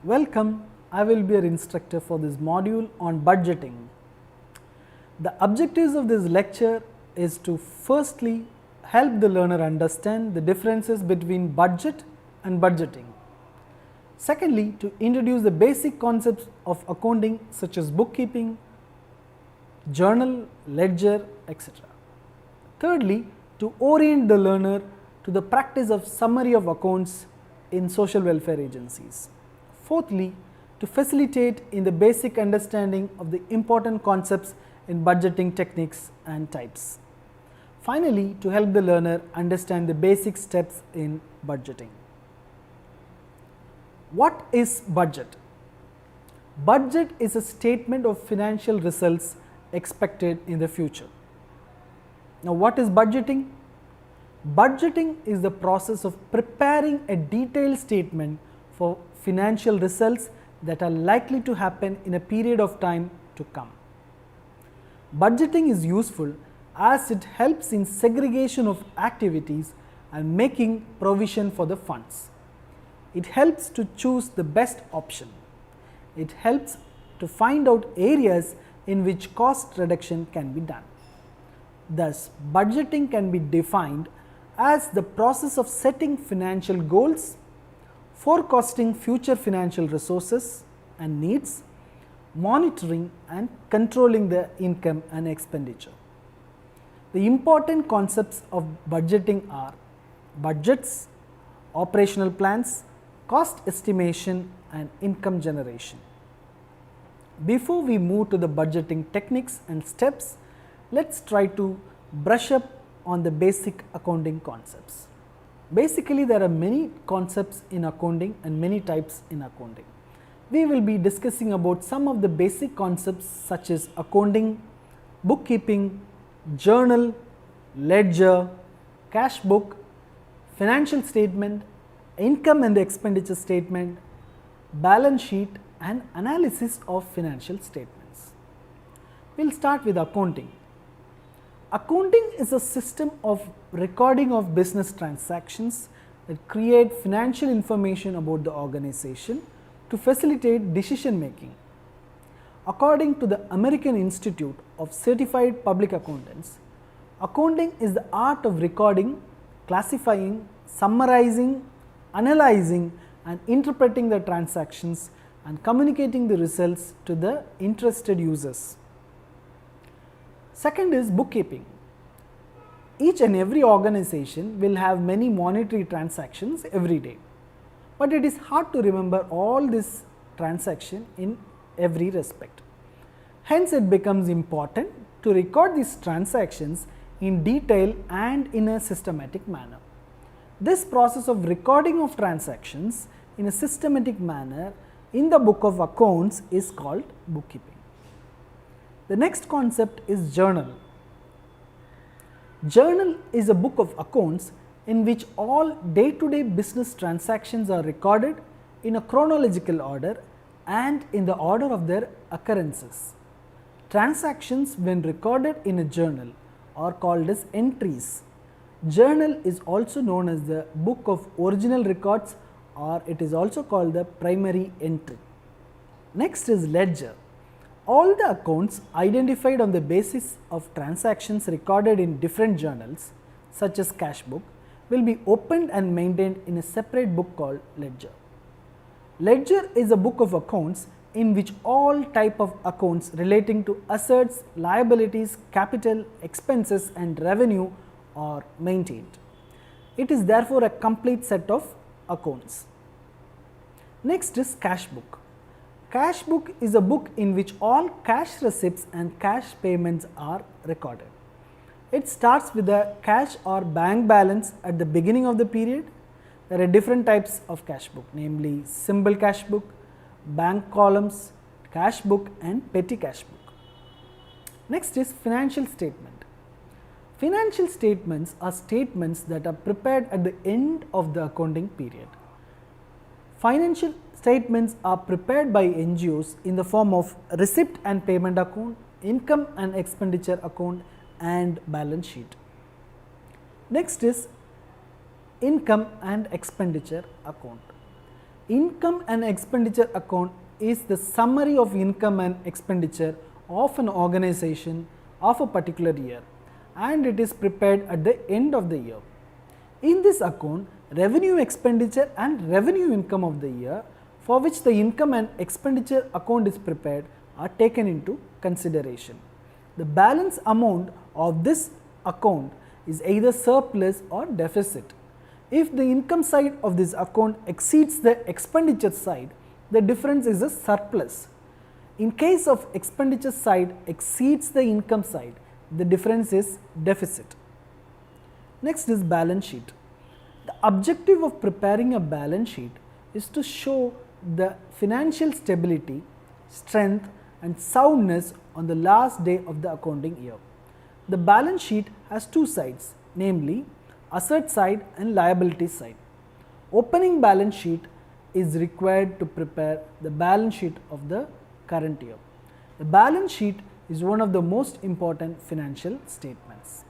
Welcome, I will be your instructor for this module on budgeting. The objectives of this lecture is to firstly help the learner understand the differences between budget and budgeting. Secondly, to introduce the basic concepts of accounting such as bookkeeping, journal, ledger, etc. Thirdly, to orient the learner to the practice of summary of accounts in social welfare agencies. Fourthly, to facilitate in the basic understanding of the important concepts in budgeting techniques and types. Finally, to help the learner understand the basic steps in budgeting. What is budget? Budget is a statement of financial results expected in the future. Now, what is budgeting? Budgeting is the process of preparing a detailed statement for financial results that are likely to happen in a period of time to come. Budgeting is useful as it helps in segregation of activities and making provision for the funds. It helps to choose the best option. It helps to find out areas in which cost reduction can be done. Thus, budgeting can be defined as the process of setting financial goals, forecasting future financial resources and needs, monitoring and controlling the income and expenditure. The important concepts of budgeting are budgets, operational plans, cost estimation and income generation. Before we move to the budgeting techniques and steps, let's try to brush up on the basic accounting concepts. Basically, there are many concepts in accounting and many types in accounting. We will be discussing about some of the basic concepts such as accounting, bookkeeping, journal, ledger, cash book, financial statement, income and expenditure statement, balance sheet and analysis of financial statements. We will start with accounting. Accounting is a system of recording of business transactions that create financial information about the organization to facilitate decision making. According to the American Institute of Certified Public Accountants, accounting is the art of recording, classifying, summarizing, analyzing and interpreting the transactions and communicating the results to the interested users. Second is bookkeeping. Each and every organization will have many monetary transactions every day, but it is hard to remember all this transaction in every respect. Hence, it becomes important to record these transactions in detail and in a systematic manner. This process of recording of transactions in a systematic manner in the book of accounts is called bookkeeping. The next concept is journal. Journal is a book of accounts in which all day-to-day business transactions are recorded in a chronological order and in the order of their occurrences. Transactions when recorded in a journal are called as entries. Journal is also known as the book of original records, or it is also called the primary entry. Next is ledger. All the accounts identified on the basis of transactions recorded in different journals such as cash book will be opened and maintained in a separate book called ledger. Ledger is a book of accounts in which all type of accounts relating to assets, liabilities, capital, expenses and revenue are maintained. It is therefore a complete set of accounts. Next is cash book. Cash book is a book in which all cash receipts and cash payments are recorded. It starts with the cash or bank balance at the beginning of the period. There are different types of cash book, namely symbol cash book, bank columns, cash book and petty cash book. Next is financial statement. Financial statements are statements that are prepared at the end of the accounting period. Financial statements are prepared by NGOs in the form of receipt and payment account, income and expenditure account and balance sheet. Next is income and expenditure account. Income and expenditure account is the summary of income and expenditure of an organization of a particular year, and it is prepared at the end of the year. In this account, revenue expenditure and revenue income of the year for which the income and expenditure account is prepared are taken into consideration. The balance amount of this account is either surplus or deficit. If the income side of this account exceeds the expenditure side, the difference is a surplus. In case of expenditure side exceeds the income side, the difference is deficit. Next is balance sheet. The objective of preparing a balance sheet is to show the financial stability, strength and soundness on the last day of the accounting year. The balance sheet has two sides, namely asset side and liability side. Opening balance sheet is required to prepare the balance sheet of the current year. The balance sheet is one of the most important financial statements.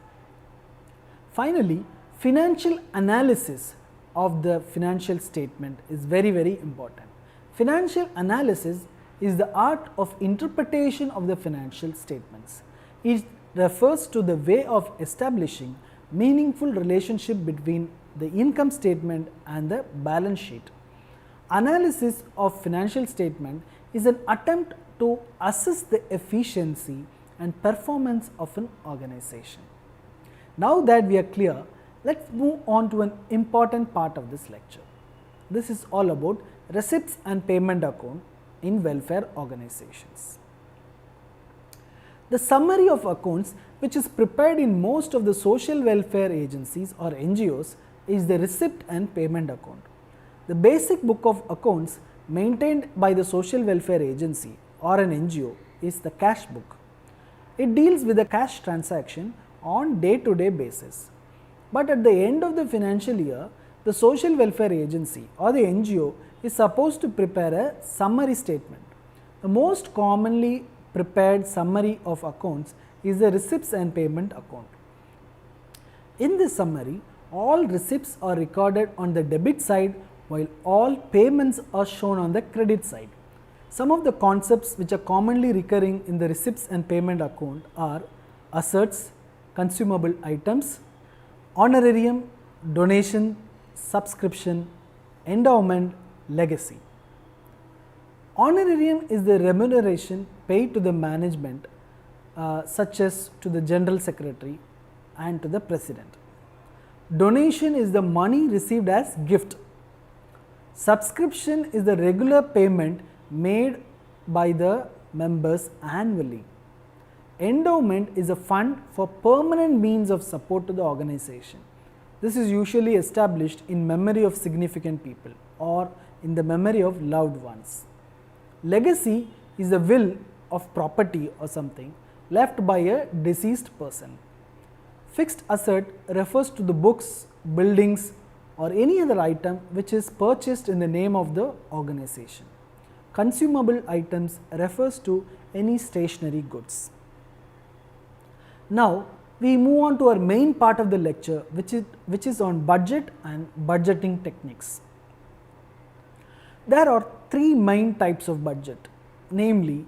Finally, financial analysis of the financial statement is very important. Financial analysis is the art of interpretation of the financial statements. It refers to the way of establishing meaningful relationship between the income statement and the balance sheet. Analysis of financial statement is an attempt to assess the efficiency and performance of an organization. Now that we are clear, let's move on to an important part of this lecture. This is all about receipts and payment account in welfare organizations. The summary of accounts, which is prepared in most of the social welfare agencies or NGOs, is the receipt and payment account. The basic book of accounts maintained by the social welfare agency or an NGO is the cash book. It deals with the cash transaction on day-to-day basis. But at the end of the financial year, the social welfare agency or the NGO is supposed to prepare a summary statement. The most commonly prepared summary of accounts is the receipts and payment account. In this summary, all receipts are recorded on the debit side while all payments are shown on the credit side. Some of the concepts which are commonly recurring in the receipts and payment account are assets, consumable items, honorarium, donation, subscription, endowment, legacy. Honorarium is the remuneration paid to the management such as to the general secretary and to the president. Donation is the money received as gift. Subscription is the regular payment made by the members annually. Endowment is a fund for permanent means of support to the organization. This is usually established in memory of significant people or in the memory of loved ones. Legacy is the will of property or something left by a deceased person. Fixed asset refers to the books, buildings or any other item which is purchased in the name of the organization. Consumable items refers to any stationery goods. Now we move on to our main part of the lecture, which is on budget and budgeting techniques. There are three main types of budget, namely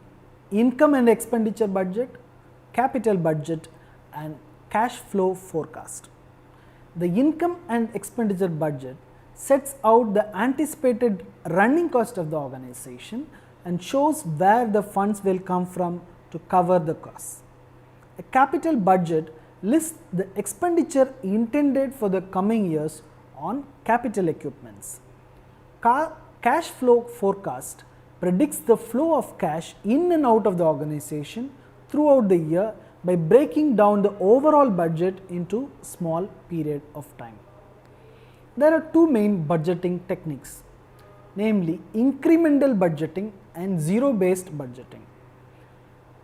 income and expenditure budget, capital budget and cash flow forecast. The income and expenditure budget sets out the anticipated running cost of the organization and shows where the funds will come from to cover the costs. A capital budget lists the expenditure intended for the coming years on capital equipments. Cash flow forecast predicts the flow of cash in and out of the organization throughout the year by breaking down the overall budget into small period of time. There are two main budgeting techniques, namely incremental budgeting and zero-based budgeting.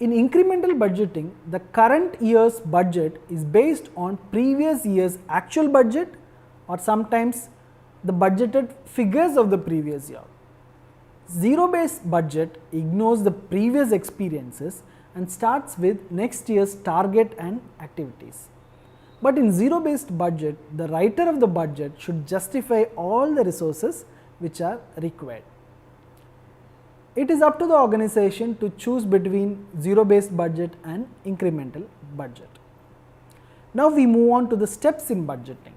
In incremental budgeting, the current year's budget is based on previous year's actual budget or sometimes the budgeted figures of the previous year. Zero-based budget ignores the previous experiences and starts with next year's target and activities. But in zero-based budget, the writer of the budget should justify all the resources which are required. It is up to the organization to choose between zero-based budget and incremental budget. Now we move on to the steps in budgeting.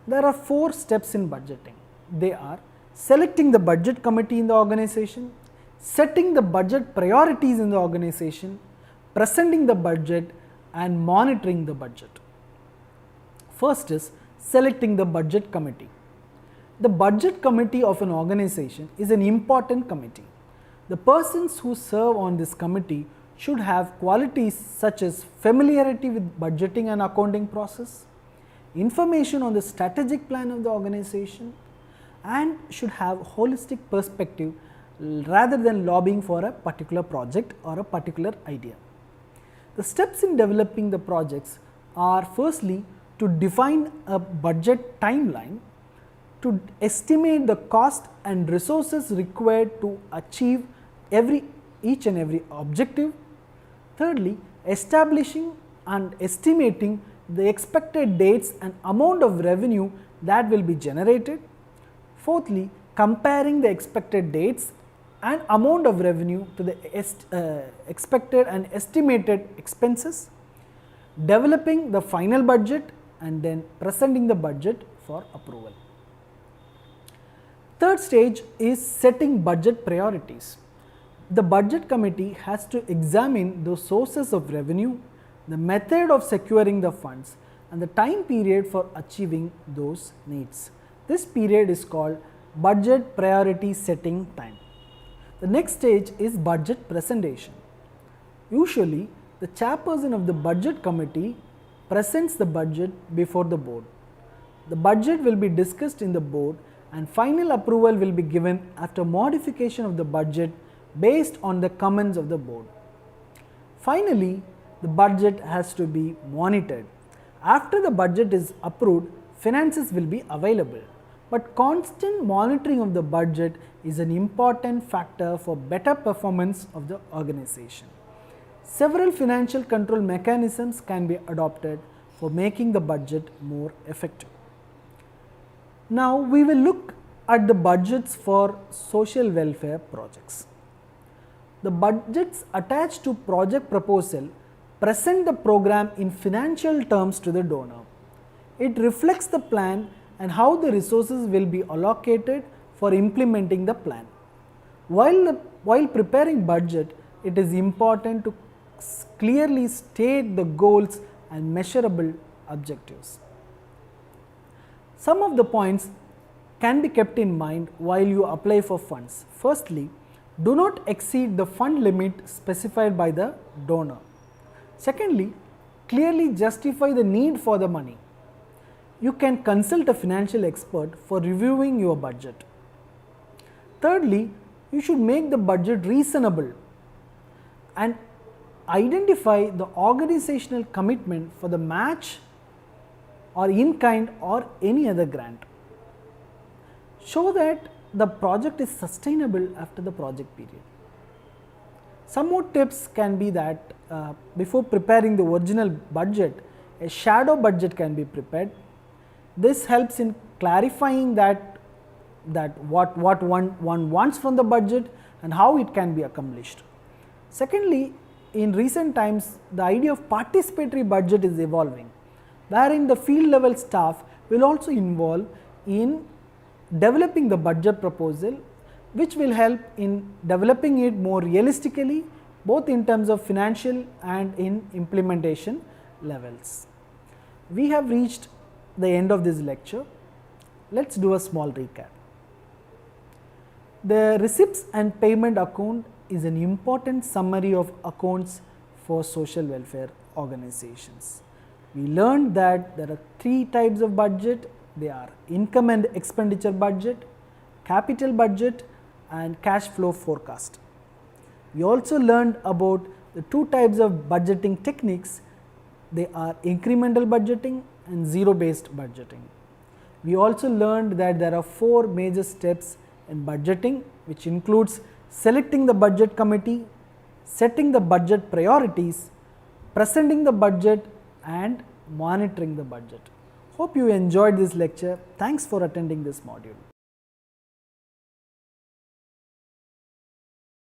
There are 4 steps in budgeting. They are selecting the budget committee in the organization, setting the budget priorities in the organization, presenting the budget, and monitoring the budget. First is selecting the budget committee. The budget committee of an organization is an important committee. The persons who serve on this committee should have qualities such as familiarity with budgeting and accounting process, information on the strategic plan of the organization, and should have holistic perspective rather than lobbying for a particular project or a particular idea. The steps in developing the projects are firstly to define a budget timeline, to estimate the cost and resources required to achieve each and every objective. Thirdly, establishing and estimating the expected dates and amount of revenue that will be generated. Fourthly, comparing the expected dates and amount of revenue to the expected and estimated expenses. Developing the final budget and then presenting the budget for approval. Third stage is setting budget priorities. The budget committee has to examine the sources of revenue, the method of securing the funds, and the time period for achieving those needs. This period is called budget priority setting time. The next stage is budget presentation. Usually, the chairperson of the budget committee presents the budget before the board. The budget will be discussed in the board and final approval will be given after modification of the budget based on the comments of the board. Finally, the budget has to be monitored. After the budget is approved, finances will be available. But constant monitoring of the budget is an important factor for better performance of the organization. Several financial control mechanisms can be adopted for making the budget more effective. Now we will look at the budgets for social welfare projects. The budgets attached to project proposal present the program in financial terms to the donor. It reflects the plan and how the resources will be allocated for implementing the plan. While preparing budget, it is important to clearly state the goals and measurable objectives. Some of the points can be kept in mind while you apply for funds. Firstly, do not exceed the fund limit specified by the donor. Secondly, clearly justify the need for the money. You can consult a financial expert for reviewing your budget. Thirdly, you should make the budget reasonable and identify the organizational commitment for the match or in kind or any other grant. Show that the project is sustainable after the project period. Some more tips can be that before preparing the original budget, a shadow budget can be prepared. This helps in clarifying that what one wants from the budget and how it can be accomplished. Secondly, in recent times, the idea of participatory budget is evolving, wherein the field level staff will also involve in developing the budget proposal, which will help in developing it more realistically, both in terms of financial and in implementation levels. We have reached the end of this lecture. Let's do a small recap. The receipts and payment account is an important summary of accounts for social welfare organizations. We learned that there are 3 types of budget. They are income and expenditure budget, capital budget, and cash flow forecast. We also learned about the 2 types of budgeting techniques. They are incremental budgeting and zero-based budgeting. We also learned that there are 4 major steps in budgeting, which includes selecting the budget committee, setting the budget priorities, presenting the budget, and monitoring the budget. Hope you enjoyed this lecture. Thanks for attending this module.